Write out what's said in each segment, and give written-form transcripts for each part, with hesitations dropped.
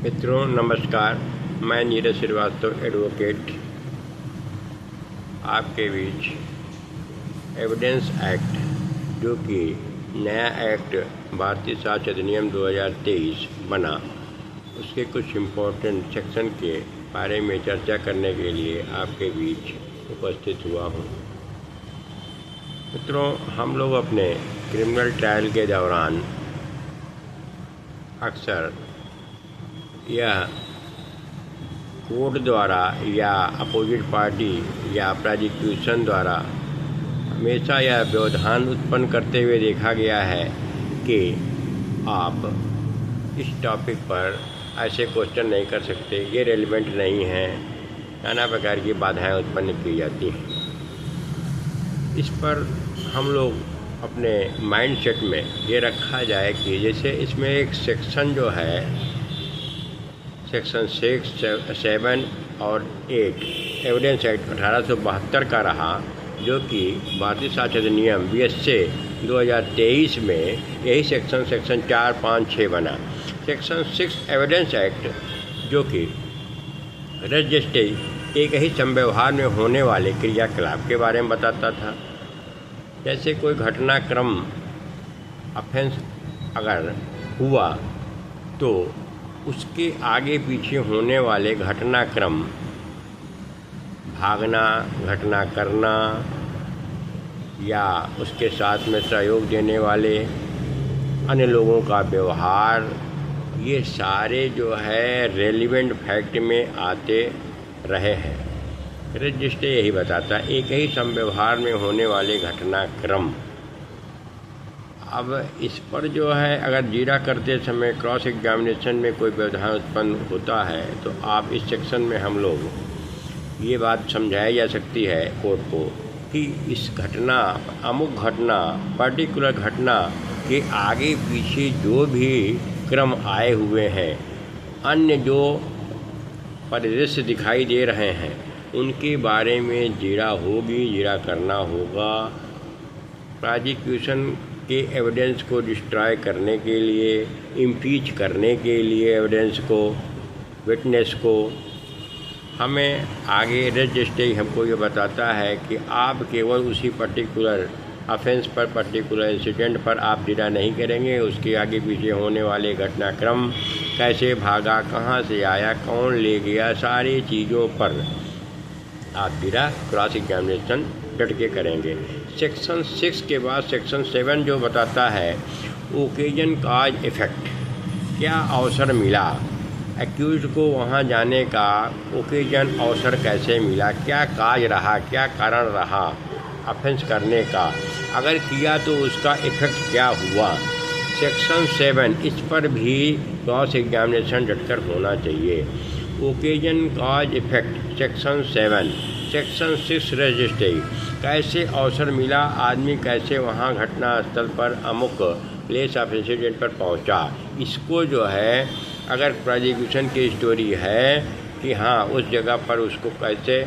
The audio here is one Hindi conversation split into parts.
मित्रों नमस्कार, मैं नीरज श्रीवास्तव एडवोकेट आपके बीच एविडेंस एक्ट जो कि नया एक्ट भारतीय साक्ष्य अधिनियम 2023 बना, उसके कुछ इम्पोर्टेंट सेक्शन के बारे में चर्चा करने के लिए आपके बीच उपस्थित हुआ हूँ। मित्रों, हम लोग अपने क्रिमिनल ट्रायल के दौरान अक्सर यह कोर्ट द्वारा या अपोजिट पार्टी या प्रोसिक्यूशन द्वारा हमेशा यह व्यवधान उत्पन्न करते हुए देखा गया है कि आप इस टॉपिक पर ऐसे क्वेश्चन नहीं कर सकते, ये रेलिवेंट नहीं है, नाना प्रकार की बाधाएं उत्पन्न की जाती हैं। इस पर हम लोग अपने माइंडसेट में ये रखा जाए कि जैसे इसमें एक सेक्शन जो है सेक्शन 6, 7 और 8 एविडेंस एक्ट 1872 का रहा, जो कि भारतीय साक्ष्य अधिनियम BSA 2023 में यही सेक्शन 4, 5, 6 बना। सेक्शन 6 एविडेंस एक्ट जो कि रजिस्ट्री एक ही संव्यवहार में होने वाले क्रियाकलाप के बारे में बताता था। जैसे कोई घटनाक्रम ऑफेंस अगर हुआ तो उसके आगे पीछे होने वाले घटनाक्रम, भागना, घटना करना या उसके साथ में सहयोग देने वाले अन्य लोगों का व्यवहार, ये सारे जो है रेलिवेंट फैक्ट में आते रहे हैं। रजिस्टर यही बताता है, एक ही संव्यवहार में होने वाले घटनाक्रम। अब इस पर जो है अगर जीरा करते समय क्रॉस एग्जामिनेशन में कोई व्यवधान उत्पन्न होता है तो आप इस सेक्शन में हम लोग ये बात समझाई जा सकती है कोर्ट को कि इस घटना, अमुक घटना, पर्टिकुलर घटना के आगे पीछे जो भी क्रम आए हुए हैं, अन्य जो परिदृश्य दिखाई दे रहे हैं, उनके बारे में जीरा होगी, जीरा करना होगा। प्रोसिक्यूशन के एविडेंस को डिस्ट्रॉय करने के लिए, इम्पीच करने के लिए एविडेंस को, विटनेस को, हमें आगे रजिस्ट्री हमको ये बताता है कि आप केवल उसी पर्टिकुलर ऑफेंस पर, पर्टिकुलर इंसिडेंट पर आप जीरा नहीं करेंगे, उसके आगे पीछे होने वाले घटनाक्रम, कैसे भागा, कहाँ से आया, कौन ले गया, सारी चीज़ों पर आप जीरा क्रॉस एग्जामिनेशन डट के करेंगे। सेक्शन 6 के बाद सेक्शन 7 जो बताता है ओकेजन काज इफ़ेक्ट, क्या अवसर मिला एक्यूज को वहाँ जाने का, ओकेजन अवसर कैसे मिला, क्या काज रहा, क्या कारण रहा ऑफेंस करने का, अगर किया तो उसका इफ़ेक्ट क्या हुआ। सेक्शन 7 इस पर भी क्रॉस एग्जामिनेशन डटकर होना चाहिए। ओकेजन काज इफ़ेक्ट सेक्शन 7। सेक्शन 6 रजिस्ट्री, कैसे अवसर मिला, आदमी कैसे वहाँ घटना स्थल पर अमुक प्लेस ऑफ इंसिडेंट पर पहुँचा। इसको जो है अगर प्रोसिक्यूशन की स्टोरी है कि हाँ उस जगह पर उसको कैसे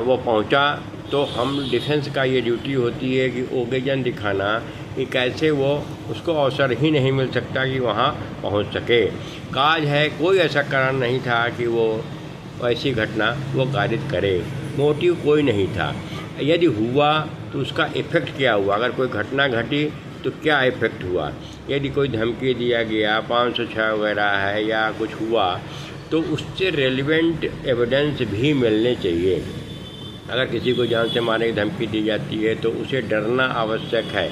वो पहुँचा, तो हम डिफेंस का ये ड्यूटी होती है कि ओकेजन दिखाना कि कैसे वो उसको अवसर ही नहीं मिल सकता कि वहाँ पहुँच सके। काज है, कोई ऐसा कारण नहीं था कि वो ऐसी घटना वो कारित करे, मोटिव कोई नहीं था। यदि हुआ तो उसका इफ़ेक्ट क्या हुआ, अगर कोई घटना घटी तो क्या इफ़ेक्ट हुआ। यदि कोई धमकी दिया गया, 506 वगैरह है या कुछ हुआ, तो उससे रेलिवेंट एविडेंस भी मिलने चाहिए। अगर किसी को जान से मारने की धमकी दी जाती है तो उसे डरना आवश्यक है।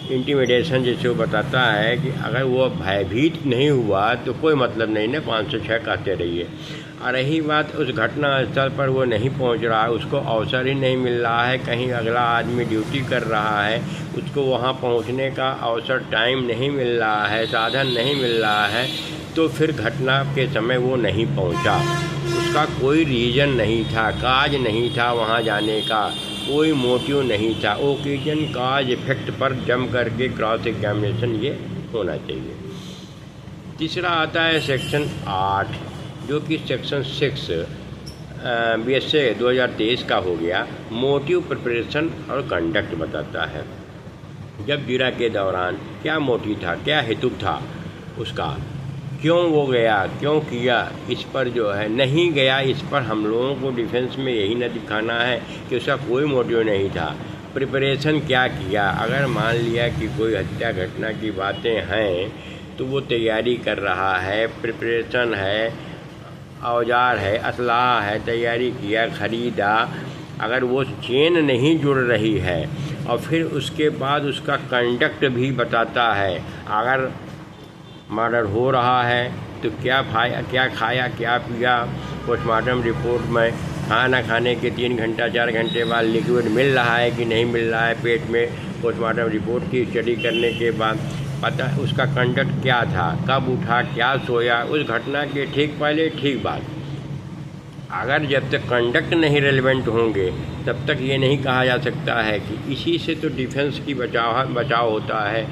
इंटिमिडेशन जैसे वो बताता है कि अगर वो भयभीत नहीं हुआ तो कोई मतलब नहीं ना, 506 कहते रहिए। और रही बात उस घटना स्थल पर वो नहीं पहुंच रहा है, उसको अवसर ही नहीं मिल रहा है, कहीं अगला आदमी ड्यूटी कर रहा है, उसको वहाँ पहुँचने का अवसर, टाइम नहीं मिल रहा है, साधन नहीं मिल रहा है, तो फिर घटना के समय वो नहीं पहुँचा। उसका कोई रीज़न नहीं था, काज नहीं था वहाँ जाने का, कोई मोटिव नहीं था। ओकेजन काज इफ़ेक्ट पर जम करके क्रॉस एग्जामिनेशन ये होना चाहिए। तीसरा आता है सेक्शन 8 जो कि सेक्शन 6 BSA 2023 का हो गया। मोटिव, प्रिपरेशन और कंडक्ट बताता है। जब जीरा के दौरान क्या मोटिव था, क्या हेतु था उसका, क्यों वो गया, क्यों किया, इस पर जो है नहीं गया, इस पर हम लोगों को डिफेंस में यही ना दिखाना है कि उसका कोई मोटिव नहीं था। प्रिपरेशन क्या किया, अगर मान लिया कि कोई हत्या घटना की बातें हैं तो वो तैयारी कर रहा है, प्रिपरेशन है, औजार है, असलाह है, तैयारी किया, ख़रीदा। अगर वो चेन नहीं जुड़ रही है और फिर उसके बाद उसका कंडक्ट भी बताता है, अगर मर्डर हो रहा है तो क्या खाया क्या पिया, पोस्टमार्टम रिपोर्ट में खाना खाने के 3 घंटा 4 घंटे बाद लिक्विड मिल रहा है कि नहीं मिल रहा है पेट में, पोस्टमार्टम रिपोर्ट की स्टडी करने के बाद पता उसका कंडक्ट क्या था, कब उठा, क्या सोया, उस घटना के ठीक पहले ठीक बाद। अगर जब तक कंडक्ट नहीं रेलेवेंट होंगे तब तक ये नहीं कहा जा सकता है कि इसी से तो डिफेंस की बचाव होता है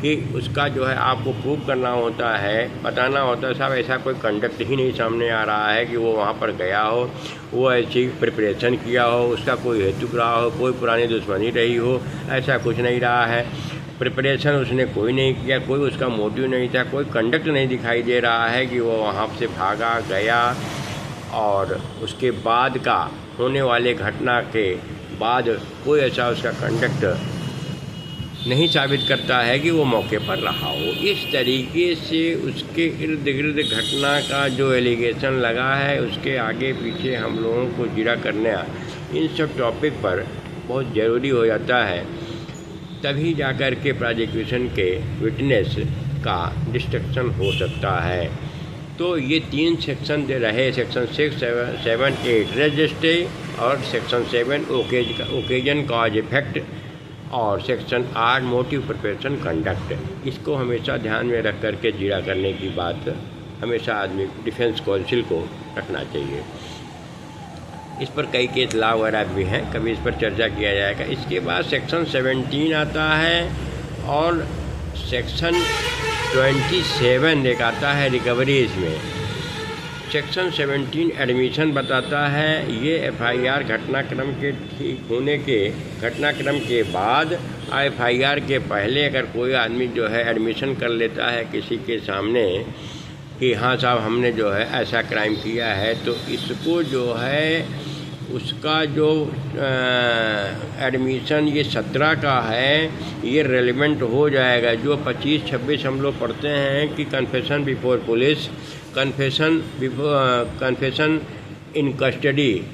कि उसका जो है आपको प्रूव करना होता है, बताना होता है साहब ऐसा कोई कंडक्ट ही नहीं सामने आ रहा है कि वो वहाँ पर गया हो, वो ऐसी प्रिपरेशन किया हो, उसका कोई हेतु रहा हो, कोई पुरानी दुश्मनी रही हो, ऐसा कुछ नहीं रहा है। प्रिपरेशन उसने कोई नहीं किया, कोई उसका मोटिव नहीं था, कोई कंडक्ट नहीं दिखाई दे रहा है कि वो वहाँ से भागा गया और उसके बाद का होने वाले घटना के बाद कोई ऐसा उसका कंडक्ट नहीं साबित करता है कि वो मौके पर रहा हो। इस तरीके से उसके इर्द गिर्द घटना का जो एलिगेशन लगा है उसके आगे पीछे हम लोगों को जीरा करना इन सब टॉपिक पर बहुत ज़रूरी हो जाता है, तभी जाकर के प्रोसिक्यूशन के विटनेस का डिस्ट्रक्शन हो सकता है। तो ये 3 सेक्शन दे रहे, सेक्शन 6, 7, 8 रजिस्ट्री और सेक्शन 7 ओकेजन कॉज इफेक्ट और सेक्शन 8 मोटिव प्रिपरेशन कंडक्ट। इसको हमेशा ध्यान में रख करके जीरा करने की बात हमेशा आदमी डिफेंस काउंसिल को रखना चाहिए। इस पर कई केस लॉ वगैरह भी हैं, कभी इस पर चर्चा किया जाएगा। इसके बाद सेक्शन 17 आता है और सेक्शन 27 एक आता है रिकवरीज में। सेक्शन 17 एडमिशन बताता है, ये FIR घटनाक्रम के ठीक होने के घटनाक्रम के बाद FIR के पहले अगर कोई आदमी जो है एडमिशन कर लेता है किसी के सामने कि हाँ साहब हमने जो है ऐसा क्राइम किया है, तो इसको जो है उसका जो एडमिशन ये 17 का है, ये रेलिवेंट हो जाएगा। जो 25-26 हम लोग पढ़ते हैं कि कन्फेशन बिफोर पुलिस, कन्फेशन इन कस्टडी,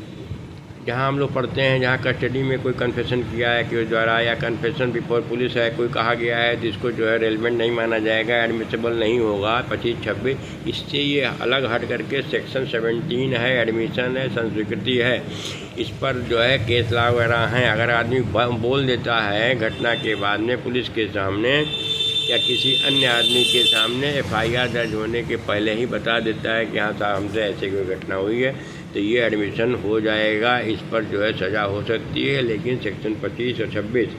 जहाँ हम लोग पढ़ते हैं जहाँ कस्टडी में कोई कन्फेशन किया है कि द्वारा, या कन्फेशन बिफोर पुलिस है कोई कहा गया है तो इसको जो है रेलिवेंट नहीं माना जाएगा, एडमिसेबल नहीं होगा 25-26। इससे ये अलग हट करके सेक्शन 17 है, एडमिशन है, संस्वीकृति है। इस पर जो है केस लॉ वगैरह हैं। अगर आदमी बोल देता है घटना के बाद में पुलिस के सामने या किसी अन्य आदमी के सामने FIR दर्ज होने के पहले ही बता देता है कि हाँ साहब हमसे ऐसे कोई घटना हुई है, तो ये एडमिशन हो जाएगा। इस पर जो है सज़ा हो सकती है। लेकिन सेक्शन 25 और 26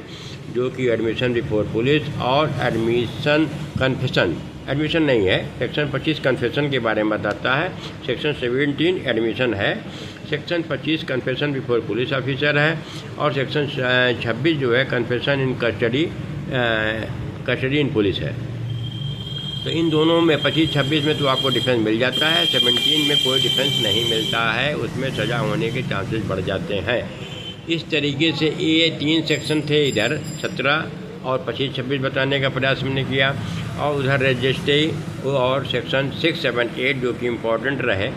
जो कि एडमिशन बिफोर पुलिस और एडमिशन कन्फेशन, एडमिशन नहीं है, सेक्शन 25 कन्फेशन के बारे में बताता है, सेक्शन 17 एडमिशन है, section 25 confession before police officer है और सेक्शन 26 जो है कन्फेशन इन कस्टडी इन पुलिस है। तो इन दोनों में 25-26 में तो आपको डिफेंस मिल जाता है, 17 में कोई डिफेंस नहीं मिलता है, उसमें सज़ा होने के चांसेस बढ़ जाते हैं। इस तरीके से ये 3 सेक्शन थे, इधर 17 और 25-26 बताने का प्रयास हमने किया, और उधर रजिस्ट्री और सेक्शन 6, 7, 8 जो कि इम्पोर्टेंट रहे।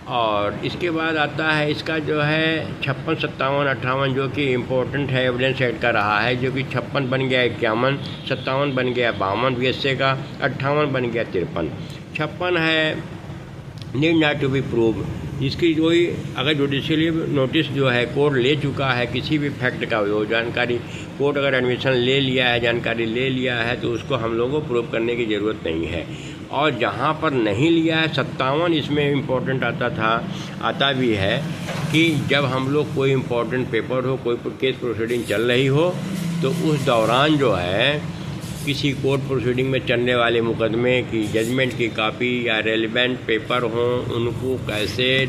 और इसके बाद आता है इसका जो है 56, 57, 58 जो कि इम्पोर्टेंट है, एविडेंस एक्ट का रहा है, जो कि 56 बन गया 51, 57 बन गया 52 VSA का, 58 बन गया 53। 56 है need not to be prove, इसकी कोई अगर जुडिशियली नोटिस जो है कोर्ट ले चुका है किसी भी फैक्ट का, वो जानकारी कोर्ट अगर एडमिशन ले लिया है, जानकारी ले लिया है, तो उसको हम लोगों को प्रूव करने की ज़रूरत नहीं है। और जहाँ पर नहीं लिया है 57 इसमें इम्पोर्टेंट आता भी है कि जब हम लोग कोई इम्पोर्टेंट पेपर हो, कोई केस प्रोसीडिंग चल रही हो, तो उस दौरान जो है किसी कोर्ट प्रोसीडिंग में चलने वाले मुकदमे की जजमेंट की कॉपी या रेलिवेंट पेपर हों, उनको कैसे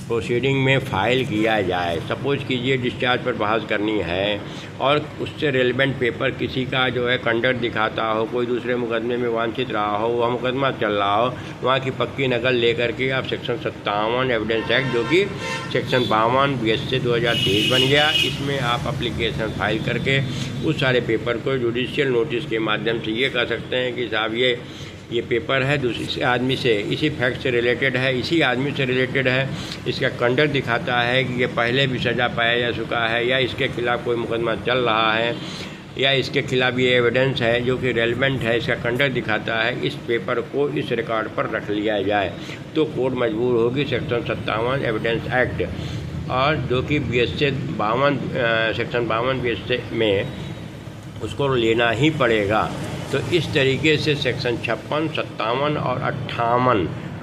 प्रोसीडिंग में फ़ाइल किया जाए। सपोज कीजिए डिस्चार्ज पर बहस करनी है और उससे रेलिवेंट पेपर किसी का जो है कंडक्ट दिखाता हो, कोई दूसरे मुकदमे में वांछित रहा हो, वह मुकदमा चल रहा हो, वहाँ की पक्की नकल लेकर के आप सेक्शन 57 एविडेंस एक्ट, जो कि सेक्शन 52 BSC 2023 बन गया, इसमें आप अप्लीकेशन फाइल करके उस सारे पेपर को जुडिशियल नोटिस के माध्यम से ये कह सकते हैं कि साहब ये पेपर है दूसरे आदमी से, इसी फैक्ट से रिलेटेड है, इसी आदमी से रिलेटेड है, इसका कंडक्ट दिखाता है कि ये पहले भी सज़ा पाया जा चुका है, या इसके खिलाफ़ कोई मुकदमा चल रहा है, या इसके खिलाफ़ ये एविडेंस है जो कि रेलेवेंट है, इसका कंडक्ट दिखाता है, इस पेपर को इस रिकॉर्ड पर रख लिया जाए, तो कोर्ट मजबूर होगी सेक्शन 57 एविडेंस एक्ट, और जो कि BSC 52 सेक्शन 52 BSC में उसको लेना ही पड़ेगा। तो इस तरीके से सेक्शन 56, 57 और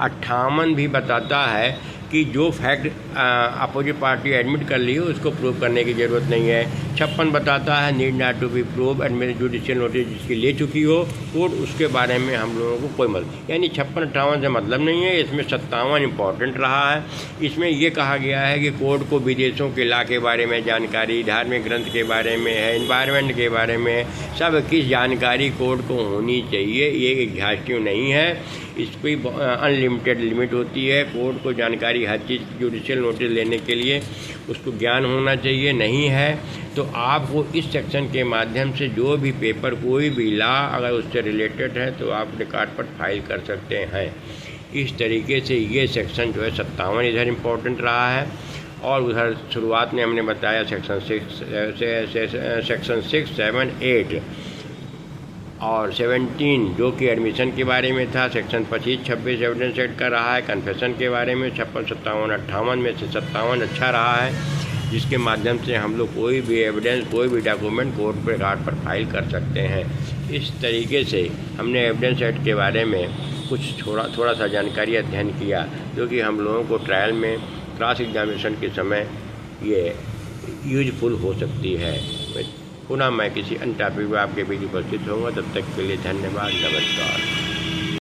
58 भी बताता है कि जो फैक्ट अपोजिट पार्टी एडमिट कर ली हो उसको प्रूव करने की ज़रूरत नहीं है। 56 बताता है need not to be prove admit judicial notice जिसकी ले चुकी हो कोर्ट, उसके बारे में हम लोगों को कोई मतलब, यानी 56-58 से मतलब नहीं है। इसमें 57 इम्पॉर्टेंट रहा है। इसमें ये कहा गया है कि कोर्ट को विदेशों के ला के बारे में जानकारी, धार्मिक ग्रंथ के बारे में है, इन्वायरमेंट के बारे में, सब किस जानकारी कोर्ट को होनी चाहिए, ये एग्जॉस्टिव नहीं है। इस पर अनलिमिटेड लिमिट होती है। कोर्ट को जानकारी हर चीज़ जुडिशियल नोटिस लेने के लिए उसको ज्ञान होना चाहिए, नहीं है तो आपको इस सेक्शन के माध्यम से जो भी पेपर, कोई भी लॉ अगर उससे रिलेटेड है तो आप रिकॉर्ड पर फाइल कर सकते हैं। इस तरीके से ये सेक्शन जो है 57 इधर इम्पोर्टेंट रहा है। और उधर शुरुआत में हमने बताया सेक्शन 6, 7, 8 और 17 जो कि एडमिशन के बारे में था। सेक्शन 25, 26 एविडेंस एक्ट का रहा है। कन्फेशन के बारे में 56, 57, 58 में से 57 अच्छा रहा है, जिसके माध्यम से हम लोग कोई भी एविडेंस, कोई भी डॉक्यूमेंट कोर्ट पर रिकॉर्ड पर फाइल कर सकते हैं। इस तरीके से हमने एविडेंस एक्ट के बारे में कुछ थोड़ा सा जानकारी अध्ययन किया, जो कि हम लोगों को ट्रायल में क्रॉस एग्जामिनेशन के समय ये यूजफुल हो सकती है। पुनः मैं किसी अन्य टॉपिक में आपके बीच उपस्थित होऊंगा। तब तक के लिए धन्यवाद, नमस्कार।